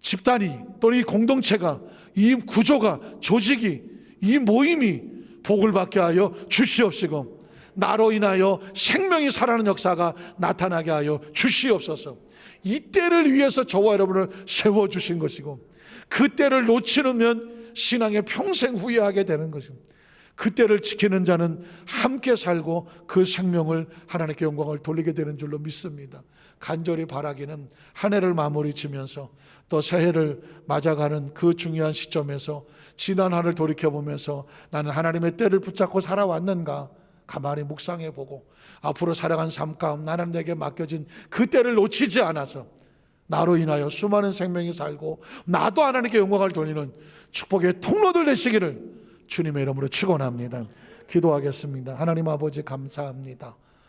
집단이 또는 이 공동체가 이 구조가 조직이 이 모임이 복을 받게 하여 주시옵시고 나로 인하여 생명이 살아나는 역사가 나타나게 하여 주시옵소서. 이 때를 위해서 저와 여러분을 세워주신 것이고 그 때를 놓치면 신앙에 평생 후회하게 되는 것입니다. 그 때를 지키는 자는 함께 살고 그 생명을 하나님께 영광을 돌리게 되는 줄로 믿습니다. 간절히 바라기는 한 해를 마무리 지면서 또 새해를 맞아가는 그 중요한 시점에서 지난 한을 돌이켜보면서 나는 하나님의 때를 붙잡고 살아왔는가 가만히 묵상해보고 앞으로 살아간 삶 가운데 하나님 내게 맡겨진 그 때를 놓치지 않아서 나로 인하여 수많은 생명이 살고 나도 하나님께 영광을 돌리는 축복의 통로들 되시기를 주님의 이름으로 축원합니다. 기도하겠습니다. 하나님 아버지 감사합니다.